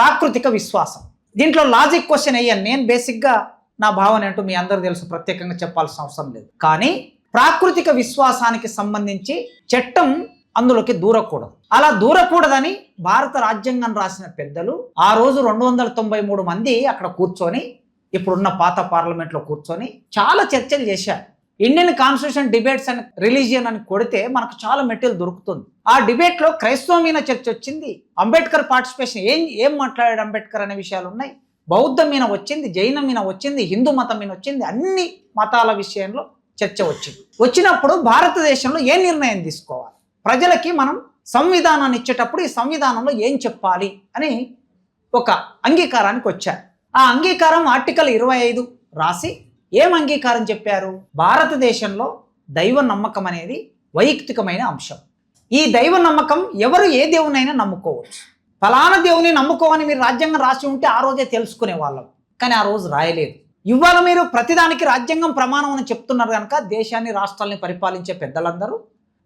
ప్రాకృతిక విశ్వాసం. దీంట్లో logic question అయ్యాను నేను. బేసిక్గా నా భావన ఏంటో మీ అందరూ తెలుసు, ప్రత్యేకంగా చెప్పాల్సిన అవసరం లేదు. కానీ ప్రాకృతిక విశ్వాసానికి సంబంధించి చట్టం అందులోకి దూరకూడదు. అలా దూరకూడదని భారత రాజ్యాంగం రాసిన పెద్దలు ఆ రోజు 293 మంది అక్కడ కూర్చొని, ఇప్పుడున్న పాత పార్లమెంట్లో కూర్చొని చాలా చర్చలు చేశారు. Indian constitution debates and religion అని కొడితే మనకు చాలా మెటీరియల్ దొరుకుతుంది. ఆ డిబేట్లో క్రైస్తవ మీద చర్చ వచ్చింది, అంబేద్కర్ పార్టిసిపేషన్ ఏం మాట్లాడాడు అంబేద్కర్ అనే విషయాలు ఉన్నాయి, బౌద్ధం మీద వచ్చింది, జైనం మీద వచ్చింది, హిందూ మతం మీద వచ్చింది, అన్ని మతాల విషయంలో చర్చ వచ్చింది. వచ్చినప్పుడు భారతదేశంలో ఏ నిర్ణయం తీసుకోవాలి, ప్రజలకి మనం సంవిధానాన్ని ఇచ్చేటప్పుడు ఈ సంవిధానంలో ఏం చెప్పాలి అని ఒక అంగీకారానికి వచ్చారు. ఆ అంగీకారం ఆర్టికల్ 25 రాసి ఏం అంగీకారం చెప్పారు, భారతదేశంలో దైవ నమ్మకం అనేది వైయక్తికమైన అంశం. ఈ దైవ నమ్మకం ఎవరు ఏ దేవునైనా నమ్ముకోవచ్చు. ఫలానా దేవుని నమ్ముకోవని మీరు రాజ్యాంగం రాసి ఉంటే ఆ రోజే తెలుసుకునే వాళ్ళం, కానీ ఆ రోజు రాయలేదు. ఇవాళ మీరు ప్రతిదానికి రాజ్యాంగం ప్రమాణం అని చెప్తున్నారు కనుక దేశాన్ని రాష్ట్రాలని పరిపాలించే పెద్దలందరూ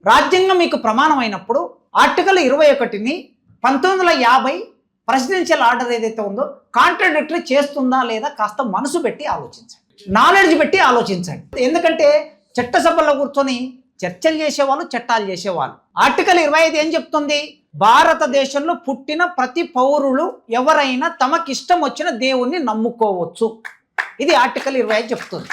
రాజ్యాంగం మీకు ప్రమాణం అయినప్పుడు ఆర్టికల్ 21ని 1950 ప్రెసిడెన్షియల్ ఆర్డర్ ఏదైతే ఉందో కాంట్రాడిక్టరీ చేస్తుందా లేదా కాస్త మనసు పెట్టి ఆలోచించండి, నాలెడ్జ్ పెట్టి ఆలోచించండి. ఎందుకంటే చట్టసభల్లో కూర్చొని చర్చలు చేసేవాళ్ళు, చట్టాలు చేసేవాళ్ళు. ఆర్టికల్ 25 ఏం చెప్తుంది, భారతదేశంలో పుట్టిన ప్రతి పౌరులు ఎవరైనా తమకిష్టం వచ్చిన దేవుణ్ణి నమ్ముకోవచ్చు. ఇది ఆర్టికల్ 25 చెప్తుంది.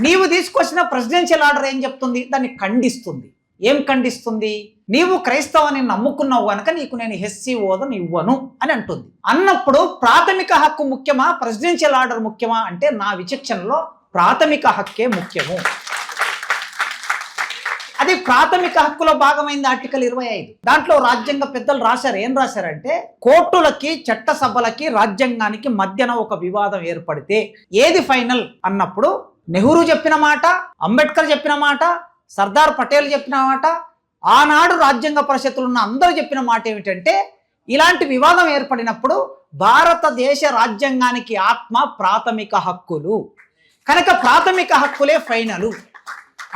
నీవు తీసుకొచ్చిన ప్రెసిడెన్షియల్ ఆర్డర్ ఏం చెప్తుంది, దాన్ని ఖండిస్తుంది. ఏం ఖండిస్తుంది, నీవు క్రైస్తవాన్ని నమ్ముకున్నావు కనుక నీకు నేను ఎస్సీ హోదాను ఇవ్వను అని అంటుంది. అన్నప్పుడు ప్రాథమిక హక్కు ముఖ్యమా, ప్రెసిడెన్షియల్ ఆర్డర్ ముఖ్యమా అంటే నా విచక్షణలో ప్రాథమిక హక్కే ముఖ్యము. అది ప్రాథమిక హక్కులో భాగమైంది ఆర్టికల్ 25. దాంట్లో రాజ్యాంగ పెద్దలు రాశారు, ఏం రాశారంటే కోర్టులకి, చట్టసభలకి, రాజ్యాంగానికి మధ్యన ఒక వివాదం ఏర్పడితే ఏది ఫైనల్ అన్నప్పుడు నెహ్రూ చెప్పిన మాట, అంబేద్కర్ చెప్పిన మాట, సర్దార్ పటేల్ చెప్పిన మాట, ఆనాడు రాజ్యాంగ పరిషత్తులు ఉన్న అందరూ చెప్పిన మాట ఏమిటంటే ఇలాంటి వివాదం ఏర్పడినప్పుడు భారతదేశ రాజ్యాంగానికి ఆత్మ ప్రాథమిక హక్కులు కనుక ప్రాథమిక హక్కులే ఫైనలు.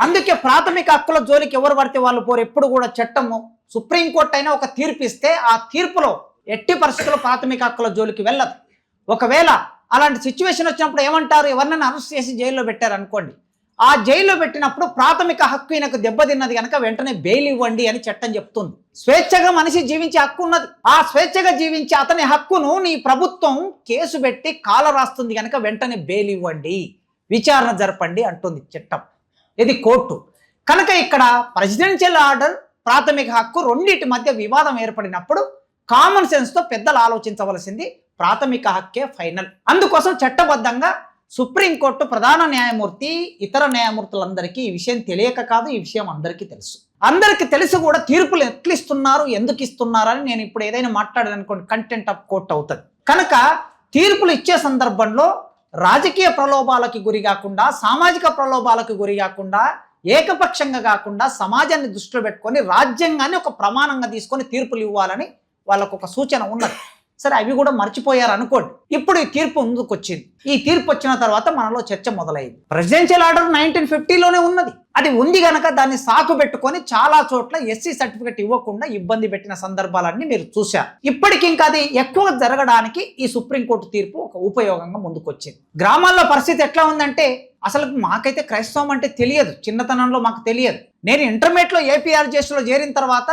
అందుకే ప్రాథమిక హక్కుల జోలికి ఎవరు పడితే వాళ్ళు పోరు. ఎప్పుడు కూడా చట్టము, సుప్రీంకోర్టు అయినా ఒక తీర్పు ఇస్తే ఆ తీర్పులో ఎట్టి పరిస్థితుల్లో ప్రాథమిక హక్కుల జోలికి వెళ్ళదు. ఒకవేళ అలాంటి సిచ్యువేషన్ వచ్చినప్పుడు ఏమంటారు, ఎవరినైనా అరెస్ట్ చేసి జైల్లో పెట్టారు అనుకోండి, ఆ జైల్లో పెట్టినప్పుడు ప్రాథమిక హక్కు ఈయనకు దెబ్బతిన్నది కనుక వెంటనే బెయిల్ ఇవ్వండి అని చట్టం చెప్తుంది. స్వేచ్ఛగా మనిషి జీవించే హక్కు ఉన్నది. ఆ స్వేచ్ఛగా జీవించే అతని హక్కును నీ ప్రభుత్వం కేసు పెట్టి కాల రాస్తుంది కనుక వెంటనే బెయిల్ ఇవ్వండి, విచారణ జరపండి అంటుంది చట్టం. ఇది కోర్టు. కనుక ఇక్కడ ప్రెసిడెన్షియల్ ఆర్డర్, ప్రాథమిక హక్కు రెండింటి మధ్య వివాదం ఏర్పడినప్పుడు కామన్ సెన్స్తో పెద్దలు ఆలోచించవలసింది ప్రాథమిక హక్కే ఫైనల్. అందుకోసం చట్టబద్ధంగా సుప్రీంకోర్టు ప్రధాన న్యాయమూర్తి, ఇతర న్యాయమూర్తులందరికీ ఈ విషయం తెలియక కాదు, ఈ విషయం అందరికీ తెలుసు. అందరికీ తెలిసి కూడా తీర్పులు ఎట్లు ఇస్తున్నారు, ఎందుకు ఇస్తున్నారు అని నేను ఇప్పుడు ఏదైనా మాట్లాడాను అనుకోండి, కంటెంట్ ఆఫ్ కోర్ట్ అవుతుంది. కనుక తీర్పులు ఇచ్చే సందర్భంలో రాజకీయ ప్రలోభాలకి గురి కాకుండా, సామాజిక ప్రలోభాలకు గురి కాకుండా, ఏకపక్షంగా కాకుండా సమాజాన్ని దృష్టిలో పెట్టుకొని రాజ్యాంగాన్ని ఒక ప్రమాణంగా తీసుకొని తీర్పులు ఇవ్వాలని వాళ్ళకు ఒక సూచన ఉన్నది. సరే, అవి కూడా మర్చిపోయారు అనుకోండి. ఇప్పుడు ఈ తీర్పు ముందుకు వచ్చింది. ఈ తీర్పు వచ్చిన తర్వాత మనలో చర్చ మొదలైంది. ప్రెసిడెన్షియల్ ఆర్డర్ 1950లోనే ఉన్నది. అది ఉంది కనుక దాన్ని సాకు పెట్టుకొని చాలా చోట్ల ఎస్సీ సర్టిఫికెట్ ఇవ్వకుండా ఇబ్బంది పెట్టిన సందర్భాలన్నీ మీరు చూశారు. ఇప్పటికి ఇంకా అది ఎక్కువ జరగడానికి ఈ సుప్రీంకోర్టు తీర్పు ఒక ఉపయోగంగా ముందుకు వచ్చింది. గ్రామాల్లో పరిస్థితి ఎట్లా ఉందంటే అసలు మాకైతే క్రైస్తవం అంటే తెలియదు, చిన్నతనంలో మాకు తెలియదు. నేను ఇంటర్మీడియట్లో ఏపీఆర్జేఎస్లో చేరిన తర్వాత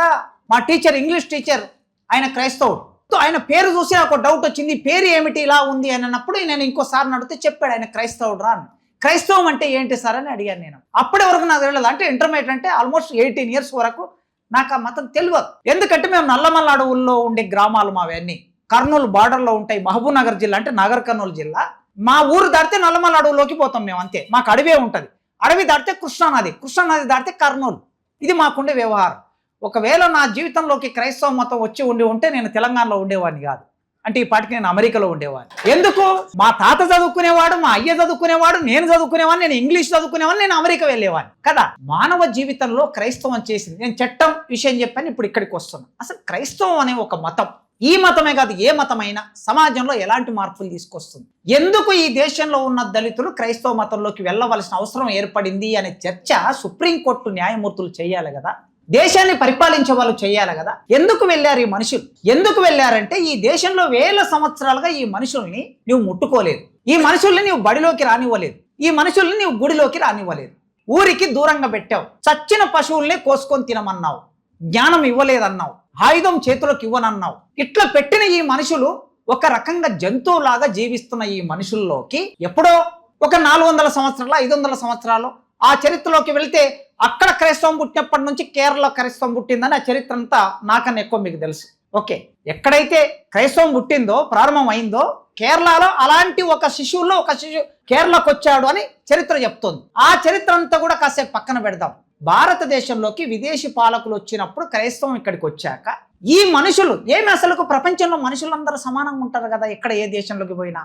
మా టీచర్, ఇంగ్లీష్ టీచర్, ఆయన క్రైస్తవుడు. ఆయన పేరు చూసి నాకు డౌట్ వచ్చింది, పేరు ఏమిటి ఇలా ఉంది అని అన్నప్పుడు నేను ఇంకోసారి అడిగితే చెప్పాడు ఆయన క్రైస్తవుడు రా అని. క్రైస్తవం అంటే ఏంటి సార్ అని అడిగాను నేను. అప్పటి వరకు నాకు తెలియదు. అంటే ఇంటర్మీడియట్ అంటే ఆల్మోస్ట్ 18 years వరకు నాకు ఆ మతం తెలియదు. ఎందుకంటే మేము నల్లమల్ల అడవుల్లో ఉండే గ్రామాలు మావన్నీ కర్నూలు బార్డర్లో ఉంటాయి. మహబూబ్ నగర్ జిల్లా అంటే నగర్ కర్నూలు జిల్లా. మా ఊరు దాటితే నల్లమల్ల అడవుల్లోకి పోతాం మేము, అంతే. మాకు అడవే ఉంటుంది. అడవి దాటితే కృష్ణానది, కృష్ణానది దాటితే కర్నూలు. ఇది మాకుండే వ్యవహారం. ఒకవేళ నా జీవితంలోకి క్రైస్తవ మతం వచ్చి ఉంటే నేను తెలంగాణలో ఉండేవాడిని కాదు. అంటే ఈ పాటికి నేను అమెరికాలో ఉండేవాడిని. ఎందుకు? మా తాత చదువుకునేవాడు, మా అయ్య చదువుకునేవాడు, నేను చదువుకునేవాడిని, నేను ఇంగ్లీష్ చదువుకునేవాడిని, నేను అమెరికా వెళ్ళేవాడిని కదా. మానవ జీవితంలో క్రైస్తవం చేసింది. నేను చట్టం విషయం చెప్పాను, ఇప్పుడు ఇక్కడికి వస్తున్నా. అసలు క్రైస్తవం అనే ఒక మతం, ఈ మతమే కాదు ఏ మతమైనా సమాజంలో ఎలాంటి మార్పులు తీసుకొస్తుంది, ఎందుకు ఈ దేశంలో ఉన్న దళితులు క్రైస్తవ మతంలోకి వెళ్ళవలసిన అవసరం ఏర్పడింది అనే చర్చ సుప్రీంకోర్టు న్యాయమూర్తులు చేయాలి కదా. దేశాన్ని పరిపాలించే వాళ్ళు చేయాలి కదా. ఎందుకు వెళ్ళారు ఈ మనుషులు? ఎందుకు వెళ్ళారంటే ఈ దేశంలో వేల సంవత్సరాలుగా ఈ మనుషుల్ని నువ్వు ముట్టుకోలేదు, ఈ మనుషుల్ని నువ్వు బడిలోకి రానివ్వలేదు, ఈ మనుషుల్ని నువ్వు గుడిలోకి రానివ్వలేదు, ఊరికి దూరంగా పెట్టావు, చచ్చిన పశువుల్ని కోసుకొని తినమన్నావు, జ్ఞానం ఇవ్వలేదన్నావు, ఆయుధం చేతులకు ఇవ్వనన్నావు. ఇట్లా పెట్టిన ఈ మనుషులు ఒక రకంగా జంతువులాగా జీవిస్తున్న ఈ మనుషుల్లోకి ఎప్పుడో ఒక 400 సంవత్సరాలు 500 సంవత్సరాలు ఆ చరిత్రలోకి వెళితే అక్కడ క్రైస్తవం పుట్టినప్పటి నుంచి కేరళలో క్రైస్తవం పుట్టిందని ఆ చరిత్ర అంతా నాకన్నా ఎక్కువ మీకు తెలుసు. ఓకే, ఎక్కడైతే క్రైస్తవం పుట్టిందో ప్రారంభం అయిందో కేరళలో అలాంటి ఒక శిశువులో ఒక శిశువు కేరళకు వచ్చాడు అని చరిత్ర చెప్తోంది. ఆ చరిత్ర అంతా కూడా కాసేపు పక్కన పెడదాం. భారతదేశంలోకి విదేశీ పాలకులు వచ్చినప్పుడు క్రైస్తవం ఇక్కడికి వచ్చాక ఈ మనుషులు ఏమి అసలు ప్రపంచంలో మనుషులందరూ సమానంగా ఉంటారు కదా, ఎక్కడ ఏ దేశంలోకి పోయినా.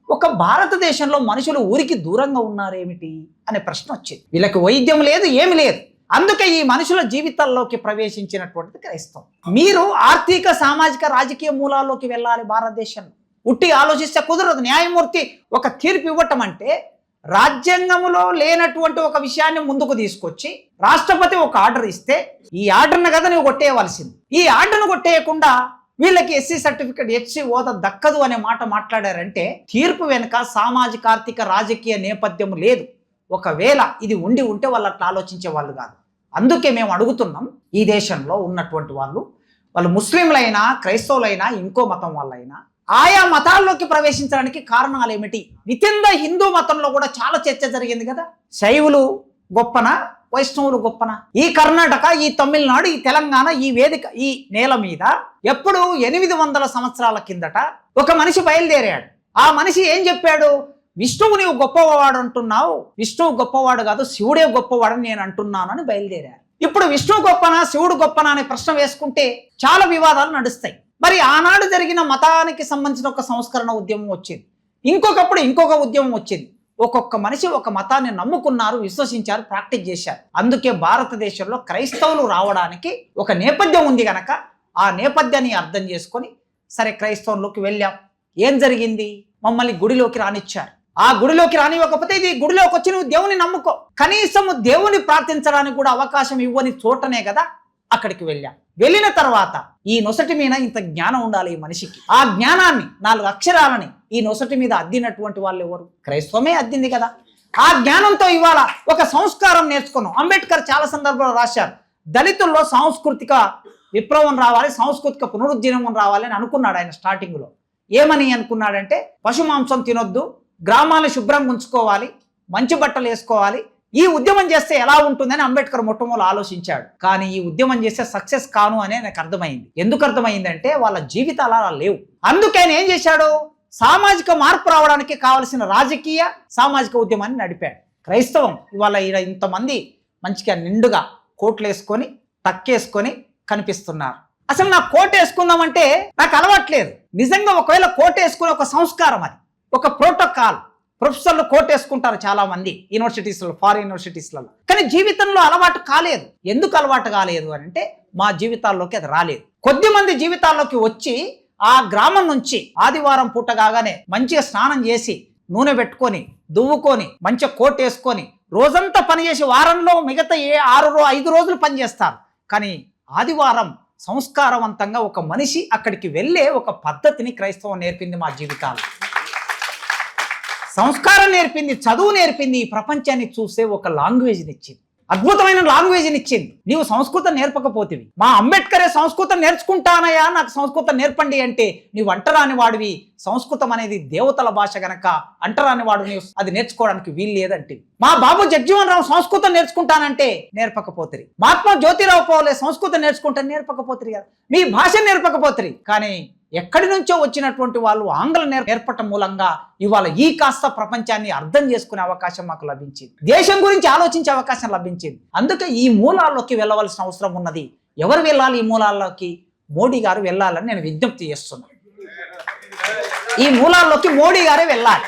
ఒక భారతదేశంలో మనుషులు ఊరికి దూరంగా ఉన్నారేమిటి అనే ప్రశ్న వచ్చింది. వీళ్ళకి వైద్యం లేదు, ఏమి లేదు. అందుకే ఈ మనుషుల జీవితాల్లోకి ప్రవేశించినటువంటిది క్రైస్తవం. మీరు ఆర్థిక సామాజిక రాజకీయ మూలాల్లోకి వెళ్ళాలి. భారతదేశంలో ఉట్టి ఆలోచిస్తే కుదరదు. న్యాయమూర్తి ఒక తీర్పు ఇవ్వటం అంటే రాజ్యాంగంలో లేనటువంటి ఒక విషయాన్ని ముందుకు తీసుకొచ్చి రాష్ట్రపతి ఒక ఆర్డర్ ఇస్తే ఈ ఆర్డర్ను కదా నువ్వు కొట్టేయవలసింది. ఈ ఆర్డర్ను కొట్టేయకుండా వీళ్ళకి ఎస్సీ సర్టిఫికేట్ ఎస్సీ హోదా దక్కదు అనే మాట మాట్లాడారంటే తీర్పు వెనుక సామాజిక ఆర్థిక రాజకీయ నేపథ్యం లేదు. ఒకవేళ ఇది ఉండి ఉంటే వాళ్ళు అట్లా ఆలోచించే వాళ్ళు కాదు. అందుకే మేము అడుగుతున్నాం, ఈ దేశంలో ఉన్నటువంటి వాళ్ళు ముస్లింలైనా క్రైస్తవులైనా ఇంకో మతం వాళ్ళైనా ఆయా మతాల్లోకి ప్రవేశించడానికి కారణాలు ఏమిటి? వితిన్ ద హిందూ మతంలో కూడా చాలా చర్చ జరిగింది కదా. శైవులు గొప్పనా, వైష్ణవులు గొప్పనా? ఈ కర్ణాటక, ఈ తమిళనాడు, ఈ తెలంగాణ, ఈ వేదిక, ఈ నేల మీద ఎప్పుడు 800 సంవత్సరాల కిందట ఒక మనిషి బయలుదేరాడు. ఆ మనిషి ఏం చెప్పాడు? విష్ణువు నీవు గొప్పవాడు అంటున్నావు, విష్ణువు గొప్పవాడు కాదు, శివుడే గొప్పవాడని నేను అంటున్నాను అని బయలుదేరాడు. ఇప్పుడు విష్ణువు గొప్పనా శివుడు గొప్పనా అనే ప్రశ్న వేసుకుంటే చాలా వివాదాలు నడుస్తాయి. మరి ఆనాడు జరిగిన మతానికి సంబంధించిన ఒక సంస్కరణ ఉద్యమం వచ్చింది, ఇంకొకప్పుడు ఇంకొక ఉద్యమం వచ్చింది. ఒక్కొక్క మనిషి ఒక మతాన్ని నమ్ముకున్నారు, విశ్వసించారు, ప్రాక్టీస్ చేశారు. అందుకే భారతదేశంలో క్రైస్తవులు రావడానికి ఒక నేపథ్యం ఉంది గనక ఆ నేపథ్యాన్ని అర్థం చేసుకొని సరే క్రైస్తవంలోకి వెళ్ళాం. ఏం జరిగింది? మమ్మల్ని గుడిలోకి రానిచ్చారు. ఆ గుడిలోకి రానివ్వకపోతే ఇది గుడిలోకి వచ్చి నువ్వు దేవుని నమ్ముకో, కనీసం దేవుని ప్రార్థించడానికి కూడా అవకాశం ఇవ్వని చోటనే కదా అక్కడికి వెళ్ళాం. వెళ్ళిన తర్వాత ఈ నొసటి మీద ఇంత జ్ఞానం ఉండాలి ఈ మనిషికి. ఆ జ్ఞానాన్ని 4 అక్షరాలని ఈ నొసటి మీద అద్దినటువంటి వాళ్ళు ఎవరు? క్రైస్తవమే అద్దింది కదా. ఆ జ్ఞానంతో ఇవాళ ఒక సంస్కారం నేర్చుకున్నాం. అంబేద్కర్ చాలా సందర్భాలు రాశారు, దళితుల్లో సాంస్కృతిక విప్లవం రావాలి, సాంస్కృతిక పునరుజ్జీవనం రావాలి అని అనుకున్నాడు ఆయన స్టార్టింగ్లో. ఏమని అనుకున్నాడంటే పశు మాంసం తినొద్దు, గ్రామాలను శుభ్రంగా ఉంచుకోవాలి, మంచి బట్టలు వేసుకోవాలి, ఈ ఉద్యమం చేస్తే ఎలా ఉంటుందని అంబేద్కర్ మొట్టమొదలు ఆలోచించాడు. కానీ ఈ ఉద్యమం చేస్తే సక్సెస్ కాను అని నాకు అర్థమైంది. ఎందుకు అర్థమైందంటే వాళ్ళ జీవితాలు అలా లేవు. అందుకే ఆయన ఏం చేశాడు? సామాజిక మార్పు రావడానికి కావలసిన రాజకీయ సామాజిక ఉద్యమాన్ని నడిపాడు. క్రైస్తవం ఇవాళ ఈడ ఇంతమంది మంచిగా నిండుగా కోట్లు వేసుకొని టక్కేసుకొని కనిపిస్తున్నారు. అసలు నాకు కోట్ వేసుకుందామంటే నాకు అలవాట్లేదు. నిజంగా ఒకవేళ కోట్ వేసుకునే ఒక సంస్కారం, అది ఒక ప్రోటోకాల్. ప్రొఫెసర్లు కోట్ వేసుకుంటారు చాలా మంది యూనివర్సిటీస్లో, ఫారిన్ యూనివర్సిటీస్లలో, కానీ జీవితంలో అలవాటు కాలేదు. ఎందుకు అలవాటు కాలేదు అంటే మా జీవితాల్లోకి అది రాలేదు. కొద్ది మంది జీవితాల్లోకి వచ్చి ఆ గ్రామం నుంచి ఆదివారం పూట కాగానే మంచిగా స్నానం చేసి నూనె పెట్టుకొని దువ్వుకొని మంచిగా కోట్ వేసుకొని రోజంతా పనిచేసి వారంలో మిగతా 5 రోజులు పనిచేస్తారు. కానీ ఆదివారం సంస్కారవంతంగా ఒక మనిషి అక్కడికి వెళ్ళే ఒక పద్ధతిని క్రైస్తవం నేర్పింది. మా జీవితాలు సంస్కారం నేర్పింది, చదువు నేర్పింది, ఈ ప్రపంచాన్ని చూసే ఒక లాంగ్వేజ్ని ఇచ్చింది, అద్భుతమైన లాంగ్వేజ్ని ఇచ్చింది. నీవు సంస్కృతం నేర్పకపోతివి. మా అంబేద్కరే సంస్కృతం నేర్చుకుంటానయా, నాకు సంస్కృతం నేర్పండి అంటే నీవు అంటరాని వాడివి. సంస్కృతం అనేది దేవతల భాష గనక అంటరాని వాడు నీవు అది నేర్చుకోవడానికి వీలు లేదంటే. మా బాబు జగ్జీవన్ రావు సంస్కృతం నేర్చుకుంటానంటే నేర్పకపోతురి. మహాత్మా జ్యోతిరావు పోలే సంస్కృతం నేర్చుకుంటాను నేర్పకపోతురి కదా. మీ భాష నేర్పకపోతురి. కానీ ఎక్కడి నుంచో వచ్చినటువంటి వాళ్ళు ఆంగ్లం నేర్పటం మూలంగా ఇవాళ ఈ కాస్త ప్రపంచాన్ని అర్థం చేసుకునే అవకాశం మాకు లభించింది, దేశం గురించి ఆలోచించే అవకాశం లభించింది. అందుకే ఈ మూలాల్లోకి వెళ్ళవలసిన అవసరం ఉన్నది. ఎవరు వెళ్ళాలి ఈ మూలాల్లోకి? మోడీ గారు వెళ్ళాలని నేను విజ్ఞప్తి చేస్తున్నాను. ఈ మూలాల్లోకి మోడీ గారే వెళ్ళాలి,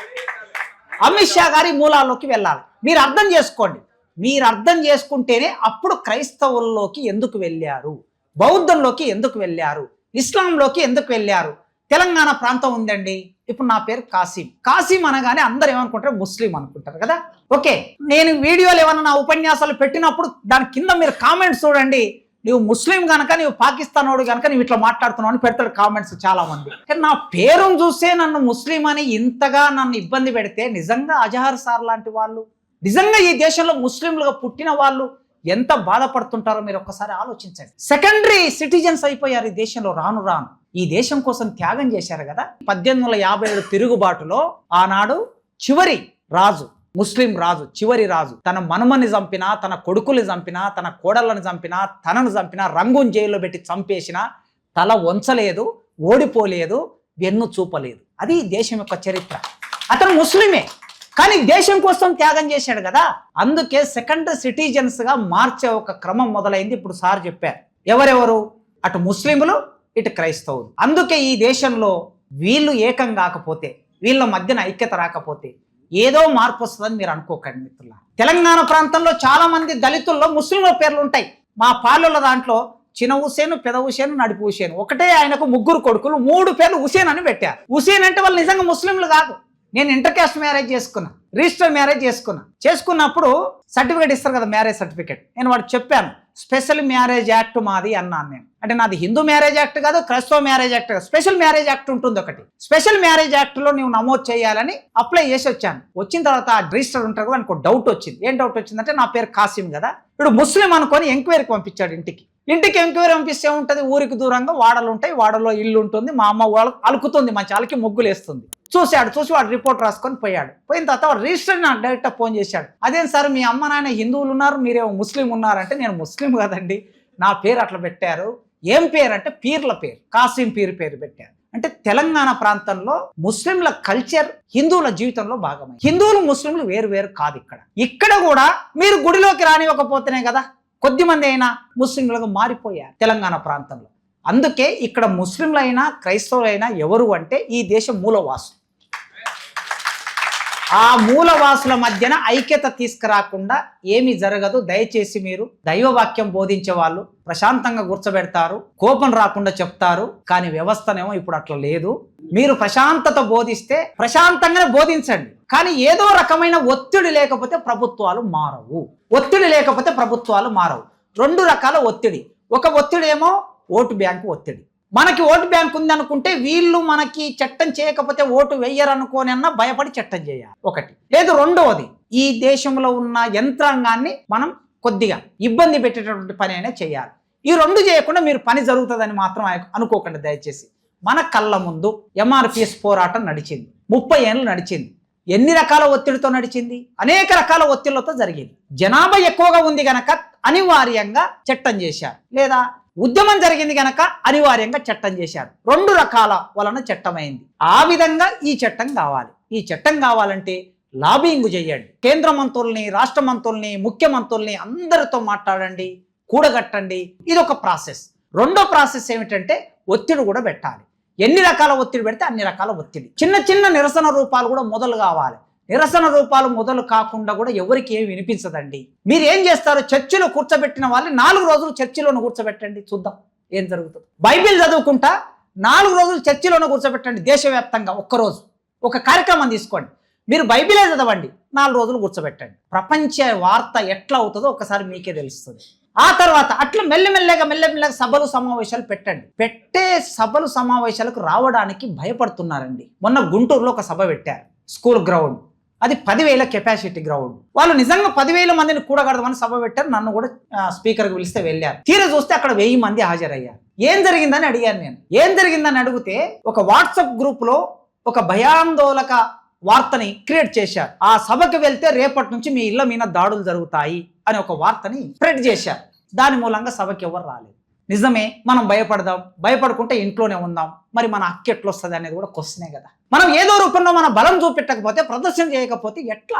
అమిత్ షా గారి మూలాల్లోకి వెళ్ళాలి. మీరు అర్థం చేసుకోండి. మీరు అర్థం చేసుకుంటేనే అప్పుడు క్రైస్తవుల్లోకి ఎందుకు వెళ్ళారు, బౌద్ధంలోకి ఎందుకు వెళ్ళారు, ఇస్లాంలోకి ఎందుకు వెళ్ళారు. తెలంగాణ ప్రాంతం ఉందండి, ఇప్పుడు నా పేరు కాసిం. కాసిం అనగానే అందరు ఏమనుకుంటారు? ముస్లిం అనుకుంటారు కదా. ఓకే, నేను వీడియోలు ఏమన్నా నా ఉపన్యాసాలు పెట్టినప్పుడు దాని కింద మీరు కామెంట్స్ చూడండి. నువ్వు ముస్లిం కనుక, నువ్వు పాకిస్తాన్ వాడు కనుక నువ్వు ఇట్లా మాట్లాడుతున్నావు అని పెడతాడు కామెంట్స్ చాలా మంది. కానీ నా పేరును చూస్తే నన్ను ముస్లిం అని ఇంతగా నన్ను ఇబ్బంది పెడితే నిజంగా అజహర్ సార్ లాంటి వాళ్ళు, నిజంగా ఈ దేశంలో ముస్లింలుగా పుట్టిన వాళ్ళు ఎంత బాధపడుతుంటారో మీరు ఒక్కసారి ఆలోచించండి. సెకండరీ సిటిజన్స్ అయిపోయారు ఈ దేశంలో రాను రాను. ఈ దేశం కోసం త్యాగం చేశారు కదా. 1857 తిరుగుబాటులో ఆనాడు చివరి రాజు, ముస్లిం రాజు, చివరి రాజు తన మనుమని చంపినా, తన కొడుకుని చంపినా, తన కోడళ్ళని చంపినా, తనను చంపినా, రంగుని జైల్లో పెట్టి చంపేసినా తల వంచలేదు, ఓడిపోలేదు, వెన్ను చూపలేదు. అది దేశం యొక్క చరిత్ర. అతను ముస్లిమే కానీ దేశం కోసం త్యాగం చేశాడు కదా. అందుకే సెకండరీ సిటిజన్స్ గా మార్చే ఒక క్రమం మొదలైంది. ఇప్పుడు సార్ చెప్పారు, ఎవరెవరు, అటు ముస్లింలు ఇటు క్రైస్తవులు. అందుకే ఈ దేశంలో వీళ్ళు ఏకం కాకపోతే, వీళ్ళ మధ్యన ఐక్యత రాకపోతే ఏదో మార్పు వస్తుందని మీరు అనుకోకండి మిత్రుల. తెలంగాణ ప్రాంతంలో చాలా మంది దళితుల్లో ముస్లింల పేర్లు ఉంటాయి. మా పాలెల దాంట్లో చిన్న హుసేను, పెద హుసేను, నడిపి హుసేను, ఒకటే ఆయనకు 3 కొడుకులు, 3 పేర్లు హుసేన్ అని పెట్టారు. హుసేన్ అంటే వాళ్ళు నిజంగా ముస్లింలు కాదు. నేను ఇంటర్ కాస్ట్ మ్యారేజ్ చేసుకున్నా, రిజిస్టర్ మ్యారేజ్ చేసుకున్నప్పుడు సర్టిఫికేట్ ఇస్తారు కదా, మ్యారేజ్ సర్టిఫికేట్. నేను వాడు చెప్పాను, స్పెషల్ మ్యారేజ్ యాక్ట్ మాది అన్నాను నేను. అంటే నాది హిందూ మ్యారేజ్ యాక్ట్ కాదు, క్రైస్తవ మ్యారేజ్ యాక్ట్ కాదు, స్పెషల్ మ్యారేజ్ యాక్ట్ ఉంటుంది ఒకటి. స్పెషల్ మ్యారేజ్ యాక్ట్ లో నువ్వు నమోదు చేయాలని అప్లై చేసి వచ్చాను. వచ్చిన తర్వాత ఆ రిజిస్టర్ ఉంటారు కదా, అనుకో డౌట్ వచ్చింది. ఏం డౌట్ వచ్చిందంటే నా పేరు కాసిం కదా, ఇప్పుడు ముస్లిం అనుకొని ఎంక్వైరీకి పంపించాడు. ఇంటికి ఎంక్వైరీ పంపిస్తే ఉంటుంది, ఊరికి దూరంగా వాడలు ఉంటాయి, వాడలో ఇల్లు ఉంటుంది, మా అమ్మ వాళ్ళకి అలుకుతుంది, మంచి అలకి ముగ్గులు వేస్తుంది. చూసి వాడు రిపోర్ట్ రాసుకొని పోయాడు. పోయిన తర్వాత వాడు రిజిస్టర్ నాకు డైరెక్ట్గా ఫోన్ చేశాడు. అదేం సార్ మీ అమ్మ నాయన హిందువులు ఉన్నారు, మీరేమో ముస్లిం ఉన్నారంటే, నేను ముస్లిం కదండి, నా పేరు అట్లా పెట్టారు. ఏం పేరు అంటే పీర్ల పేరు, కాసిం పేరు పెట్టారు. అంటే తెలంగాణ ప్రాంతంలో ముస్లింల కల్చర్ హిందువుల జీవితంలో భాగమైంది. హిందువులు ముస్లింలు వేరు కాదు. ఇక్కడ కూడా మీరు గుడిలోకి రానివ్వకపోతేనే కదా కొద్దిమంది అయినా ముస్లింలుగా మారిపోయారు తెలంగాణ ప్రాంతంలో. అందుకే ఇక్కడ ముస్లింలైనా క్రైస్తవులైనా ఎవరు అంటే ఈ దేశం మూలవాసు. ఆ మూలవాసుల మధ్యన ఐక్యత తీసుకురాకుండా ఏమీ జరగదు. దయచేసి మీరు దైవవాక్యం బోధించే వాళ్ళు ప్రశాంతంగా కూర్చోబెడతారు, కోపం రాకుండా చెప్తారు. కానీ వ్యవస్థనేమో ఇప్పుడు అట్లా లేదు. మీరు ప్రశాంతత బోధిస్తే ప్రశాంతంగానే బోధించండి, కానీ ఏదో రకమైన ఒత్తిడి లేకపోతే ప్రభుత్వాలు మారవు. రెండు రకాల ఒత్తిడి. ఒక ఒత్తిడి ఏమో ఓటు బ్యాంకు ఒత్తిడి. మనకి ఓటు బ్యాంక్ ఉందనుకుంటే వీళ్ళు మనకి చట్టం చేయకపోతే ఓటు వెయ్యరనుకోని అన్నా భయపడి చట్టం చేయాలి ఒకటి. లేదు రెండవది, ఈ దేశంలో ఉన్న యంత్రాంగాన్ని మనం కొద్దిగా ఇబ్బంది పెట్టేటటువంటి పని అయినా చేయాలి. ఈ రెండు చేయకుండా మీరు పని జరుగుతుందని మాత్రం అనుకోకండి దయచేసి. మన కళ్ళ ముందు ఎంఆర్పిఎస్ పోరాటం నడిచింది, 30 ఏళ్ళు నడిచింది. ఎన్ని రకాల ఒత్తిడితో నడిచింది? అనేక రకాల ఒత్తిళ్లతో జరిగింది. జనాభా ఎక్కువగా ఉంది గనక అనివార్యంగా చట్టం చేశారు, లేదా ఉద్యమం జరిగింది గనక అనివార్యంగా చట్టం చేశారు. 2 రకాల వలన చట్టమైంది. ఆ విధంగా ఈ చట్టం కావాలంటే లాబింగ్ చేయండి. కేంద్ర మంత్రుల్ని, రాష్ట్ర మంత్రుల్ని, ముఖ్యమంత్రుల్ని అందరితో మాట్లాడండి, కూడగట్టండి. ఇది ఒక ప్రాసెస్. రెండో ప్రాసెస్ ఏమిటంటే ఒత్తిడి కూడా పెట్టాలి. ఎన్ని రకాల ఒత్తిడి పెడితే అన్ని రకాల ఒత్తిడి. చిన్న నిరసన రూపాలు కూడా మొదలు కావాలి. నిరసన రూపాలు మొదలు కాకుండా కూడా ఎవరికి ఏమి వినిపించదండి. మీరు ఏం చేస్తారు, చర్చిలో కూర్చోబెట్టిన వాళ్ళని 4 రోజులు చర్చిలోనే కూర్చోబెట్టండి, చూద్దాం ఏం జరుగుతుంది. బైబిల్ చదువుకుంటా 4 రోజులు చర్చిలోనే కూర్చోబెట్టండి. దేశవ్యాప్తంగా ఒక్కరోజు ఒక కార్యక్రమం తీసుకోండి. మీరు బైబిలే చదవండి, 4 రోజులు కూర్చోబెట్టండి. ప్రపంచ వార్త ఎట్లా అవుతుందో ఒకసారి మీకే తెలుస్తుంది. ఆ తర్వాత అట్లా మెల్లమెల్లగా సభలు సమావేశాలు పెట్టండి. సభలు సమావేశాలకు రావడానికి భయపడుతున్నారండి. మొన్న గుంటూరులో ఒక సభ పెట్టారు, స్కూల్ గ్రౌండ్. అది 10,000 కెపాసిటీ గ్రౌండ్. వాళ్ళు నిజంగా 10,000 మందిని కూడగడదామని సభ పెట్టారు. నన్ను కూడా స్పీకర్కి పిలిస్తే వెళ్ళారు. తీరా చూస్తే అక్కడ 1000 మంది హాజరయ్యారు. ఏం జరిగిందని అడిగాను నేను. ఏం జరిగిందని అడిగితే ఒక వాట్సాప్ గ్రూప్ లో ఒక భయాందోళక వార్తని క్రియేట్ చేశారు. ఆ సభకు వెళ్తే రేపటి నుంచి మీ ఇళ్ల మీద దాడులు జరుగుతాయి అని ఒక వార్తని స్ప్రెడ్ చేశారు. దాని మూలంగా సభకి ఎవరు రాలేదు. నిజమే, మనం భయపడుకుంటే ఇంట్లోనే ఉందాం. మరి మన హక్కు ఎట్లా వస్తుంది అనేది కూడా క్వశ్చనే కదా. మనం ఏదో రూపంలో మన బలం చూపెట్టకపోతే, ప్రదర్శన చేయకపోతే ఎట్లా?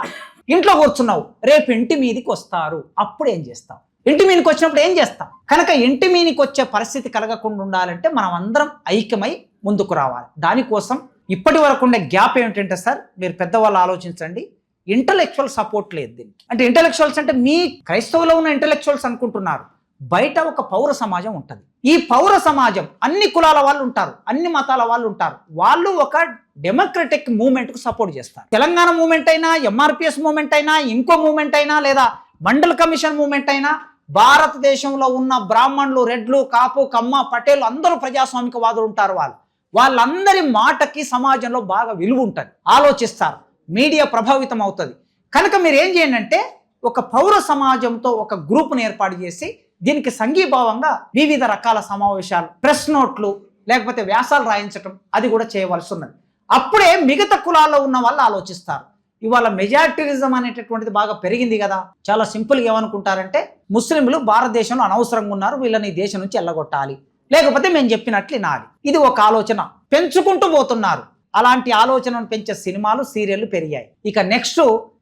ఇంట్లో కూర్చున్నావు, రేపు ఇంటి మీదకి వస్తారు, అప్పుడు ఏం చేస్తావు? ఇంటి మీదకి వచ్చినప్పుడు ఏం చేస్తాం? కనుక ఇంటి మీదకి వచ్చే పరిస్థితి కలగకుండా ఉండాలంటే మనం అందరం ఐక్యమై ముందుకు రావాలి. దానికోసం ఇప్పటి వరకు ఉండే గ్యాప్ ఏమిటంటే సార్, మీరు పెద్దవాళ్ళు ఆలోచించండి, ఇంటలెక్చువల్ సపోర్ట్ లేదు దీనికి. అంటే ఇంటలెక్చువల్స్ అంటే మీ క్రైస్తవులో ఉన్న ఇంటలెక్చువల్స్ అనుకుంటున్నారు, బయట ఒక పౌర సమాజం ఉంటుంది. ఈ పౌర సమాజం అన్ని కులాల వాళ్ళు ఉంటారు, అన్ని మతాల వాళ్ళు ఉంటారు. వాళ్ళు ఒక డెమోక్రటిక్ మూవ్మెంట్ కు సపోర్ట్ చేస్తారు. తెలంగాణ మూవ్మెంట్ అయినా, ఎంఆర్పిఎస్ మూవ్మెంట్ అయినా, ఇంకో మూవ్మెంట్ అయినా, లేదా మండల్ కమిషన్ మూవ్మెంట్ అయినా, భారతదేశంలో ఉన్న బ్రాహ్మణులు, రెడ్లు, కాపు, కమ్మ, పటేలు అందరూ ప్రజాస్వామికవాదులు ఉంటారు. వాళ్ళందరి మాటకి సమాజంలో బాగా విలువ ఉంటుంది, ఆలోచిస్తారు, మీడియా ప్రభావితం అవుతుంది. కనుక మీరు ఏం చేయండి అంటే ఒక పౌర సమాజంతో ఒక గ్రూప్ను ఏర్పాటు చేసి దీనికి సంఘీభావంగా వివిధ రకాల సమావేశాలు, ప్రెస్ నోట్లు, లేకపోతే వ్యాసాలు రాయించటం అది కూడా చేయవలసి ఉన్నది. అప్పుడే మిగతా కులాల్లో ఉన్న వాళ్ళు ఆలోచిస్తారు. ఇవాళ మెజారిటరిజం అనేటటువంటిది బాగా పెరిగింది కదా. చాలా సింపుల్గా ఏమనుకుంటారంటే ముస్లింలు భారతదేశంలో అనవసరంగా ఉన్నారు, వీళ్ళని దేశం నుంచి వెళ్ళగొట్టాలి, లేకపోతే మేము చెప్పినట్లు వినాలి. ఇది ఒక ఆలోచన పెంచుకుంటూ పోతున్నారు. అలాంటి ఆలోచనను పెంచే సినిమాలు, సీరియళ్లు పెరిగాయి. ఇక నెక్స్ట్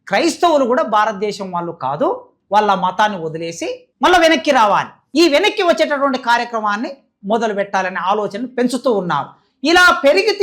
క్రైస్తవులు కూడా భారతదేశం వాళ్ళు కాదు, వాళ్ళ మతాన్ని వదిలేసి మళ్ళీ వెనక్కి రావాలి, ఈ వెనక్కి వచ్చేటటువంటి కార్యక్రమాన్ని మొదలు పెట్టాలనే ఆలోచన పెంచుతూ ఉన్నారు. ఇలా పెరిగి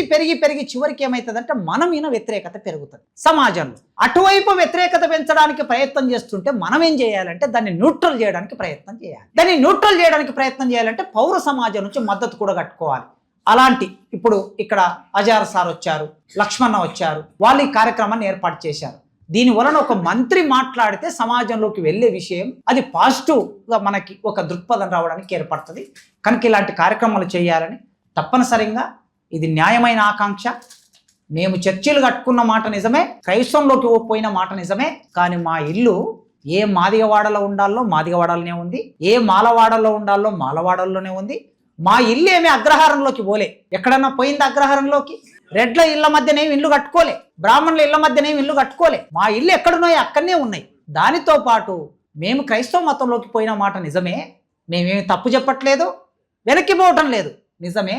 చివరికి ఏమవుతుందంటే మనం ఈయన వ్యతిరేకత పెరుగుతుంది సమాజంలో. అటువైపు వ్యతిరేకత పెంచడానికి ప్రయత్నం చేస్తుంటే మనం ఏం చేయాలంటే దాన్ని న్యూట్రల్ చేయడానికి ప్రయత్నం చేయాలి. దాన్ని న్యూట్రల్ చేయడానికి ప్రయత్నం చేయాలంటే పౌర సమాజం నుంచి మద్దతు కూడా కట్టుకోవాలి. అలాంటి ఇప్పుడు ఇక్కడ అజార్ సార్ వచ్చారు, లక్ష్మణ వచ్చారు, వాళ్ళు ఈ కార్యక్రమాన్ని ఏర్పాటు చేశారు. దీని వలన ఒక మంత్రి మాట్లాడితే సమాజంలోకి వెళ్ళే విషయం అది పాజిటివ్గా మనకి ఒక దృక్పథం రావడానికి ఏర్పడుతుంది. కనుక ఇలాంటి కార్యక్రమాలు చేయాలని తప్పనిసరిగా, ఇది న్యాయమైన ఆకాంక్ష. మేము చర్చిలు కట్టుకున్న మాట నిజమే, క్రైస్తవంలోకి పోయిన మాట నిజమే, కానీ మా ఇల్లు ఏ మాదిగవాడలో ఉండాలో మాదిగవాడలోనే ఉంది, ఏ మాలవాడలో ఉండాలో మాలవాడల్లోనే ఉంది. మా ఇల్లు ఏమి అగ్రహారంలోకి పోలే. ఎక్కడన్నా పోయింది అగ్రహారంలోకి? రెడ్ల ఇళ్ల మధ్యనేమి ఇల్లు కట్టుకోలే, బ్రాహ్మణుల ఇళ్ల మధ్యనేమి ఇల్లు కట్టుకోలే. మా ఇల్లు ఎక్కడున్నాయో అక్కడనే ఉన్నాయి. దానితో పాటు మేము క్రైస్తవ మతంలోకి పోయిన మాట నిజమే, మేమేమి తప్పు చెప్పట్లేదు, వెనక్కి పోవటం లేదు, నిజమే.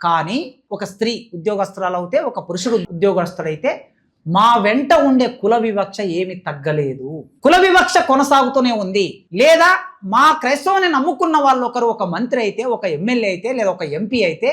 కానీ ఒక స్త్రీ ఉద్యోగస్తురాలు అయితే, ఒక పురుషుడు ఉద్యోగస్తుడైతే మా వెంట ఉండే కుల వివక్ష ఏమి తగ్గలేదు, కుల వివక్ష కొనసాగుతూనే ఉంది. లేదా మా క్రైస్తవుని నమ్ముకున్న వాళ్ళు ఒకరు ఒక మంత్రి అయితే, ఒక ఎమ్మెల్యే అయితే, లేదా ఒక ఎంపీ అయితే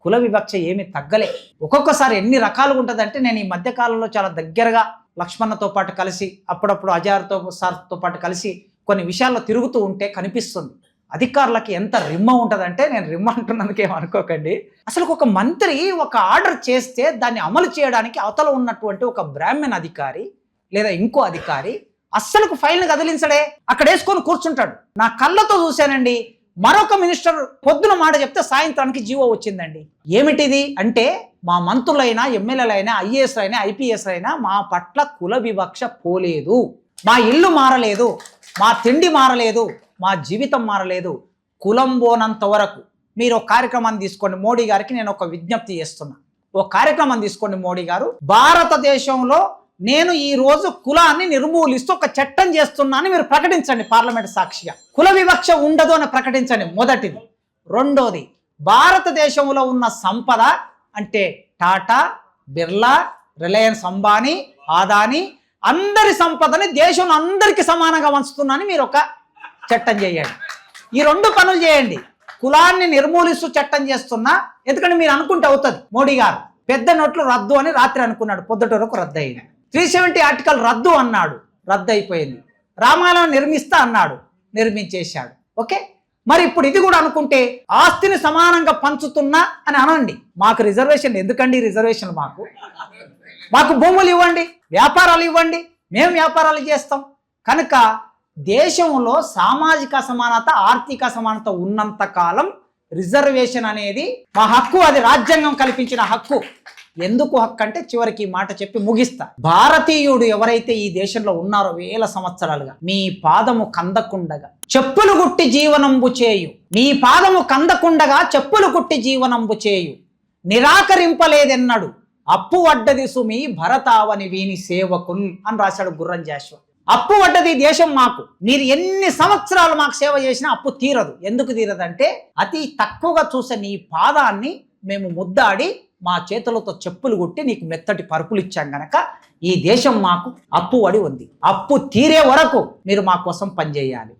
కుల వివక్ష ఏమి తగ్గలే. ఒక్కొక్కసారి ఎన్ని రకాలుగా ఉంటుందంటే, నేను ఈ మధ్యకాలంలో చాలా దగ్గరగా లక్ష్మణతో పాటు కలిసి, అప్పుడప్పుడు అజార్తో సార్తో పాటు కలిసి కొన్ని విషయాల్లో తిరుగుతూ ఉంటే కనిపిస్తుంది అధికారులకి ఎంత రిమ్మ ఉంటుందంటే, నేను రిమ్మ అంటున్నందుకు ఏమనుకోకండి. అసలు ఒక మంత్రి ఒక ఆర్డర్ చేస్తే దాన్ని అమలు చేయడానికి అవతల ఉన్నటువంటి ఒక బ్రాహ్మణ అధికారి లేదా ఇంకో అధికారి అస్సలకు ఫైల్ని కదిలించడే, అక్కడ వేసుకొని కూర్చుంటాడు. నా కళ్ళతో చూశానండి. మరొక మినిస్టర్ పొద్దున మాట చెప్తే సాయంత్రానికి జీవో వచ్చిందండి. ఏమిటిది అంటే, మా మంత్రులైనా, ఎమ్మెల్యేలైనా, ఐఏఎస్ అయినా, ఐపీఎస్ అయినా మా పట్ల కుల వివక్ష పోలేదు, మా ఇల్లు మారలేదు, మా తిండి మారలేదు, మా జీవితం మారలేదు. కులం పోనంత వరకు మీరు ఒక కార్యక్రమాన్ని తీసుకోండి. మోడీ గారికి నేను ఒక విజ్ఞప్తి చేస్తున్నా, ఒక కార్యక్రమం తీసుకోండి మోడీ గారు. భారతదేశంలో నేను ఈ రోజు కులాన్ని నిర్మూలిస్తూ ఒక చట్టం చేస్తున్నానని మీరు ప్రకటించండి పార్లమెంట్ సాక్షిగా. కుల వివక్ష ఉండదు అని ప్రకటించండి, మొదటిది. రెండోది, భారతదేశంలో ఉన్న సంపద అంటే టాటా, బిర్లా, రిలయన్స్ అంబానీ, ఆదానీ అందరి సంపదని దేశంలో అందరికీ సమానంగా పంచుతున్నానని మీరు ఒక చట్టం చేయండి. ఈ రెండు పనులు చేయండి. కులాన్ని నిర్మూలిస్తూ చట్టం చేస్తున్నా, ఎందుకంటే మీరు అనుకుంటే అవుతుంది. మోడీ గారు పెద్ద నోట్లు రద్దు అని రాత్రి అనుకున్నాడు, పొద్దుట వరకు రద్దు అయింది. 370 ఆర్టికల్ రద్దు అన్నాడు, రద్దు అయిపోయింది. రామాయణం నిర్మిస్తా అన్నాడు, నిర్మించేశాడు. ఓకే, మరి ఇప్పుడు ఇది కూడా అనుకుంటే ఆస్తిని సమానంగా పంచుతున్నా అని అనండి. మాకు రిజర్వేషన్ ఎందుకండి? రిజర్వేషన్ మాకు భూములు ఇవ్వండి, వ్యాపారాలు ఇవ్వండి, మేము వ్యాపారాలు చేస్తాం. కనుక దేశంలో సామాజిక సమానత, ఆర్థిక సమానత ఉన్నంత కాలం రిజర్వేషన్ అనేది మా హక్కు, అది రాజ్యాంగం కల్పించిన హక్కు. ఎందుకు హక్కు అంటే, చివరికి మాట చెప్పి ముగిస్తా. భారతీయుడు ఎవరైతే ఈ దేశంలో ఉన్నారో వేల సంవత్సరాలుగా, మీ పాదము కందకుండగా చెప్పులు గుట్టి జీవనంబు చేయు, మీ పాదము కందకుండగా చెప్పులు గుట్టి జీవనంబు చేయు, నిరాకరింపలేదెన్నడు అప్పు వడ్డది సుమి భరతావని వీని సేవకుల్ అని రాశాడు గుర్రం జాషువా. అప్పు వడ్డది దేశం మాకు, మీరు ఎన్ని సంవత్సరాలు మాకు సేవ చేసినా అప్పు తీరదు. ఎందుకు తీరదంటే, అతి తక్కువగా చూసే నీ పాదాన్ని మేము ముద్దాడి మా చేతులతో చెప్పులు కొట్టి నీకు మెత్తటి పరుపులు ఇచ్చాం గనక ఈ దేశం మాకు అప్పు వడి ఉంది. అప్పు తీరే వరకు మీరు మా కోసం పనిచేయాలి.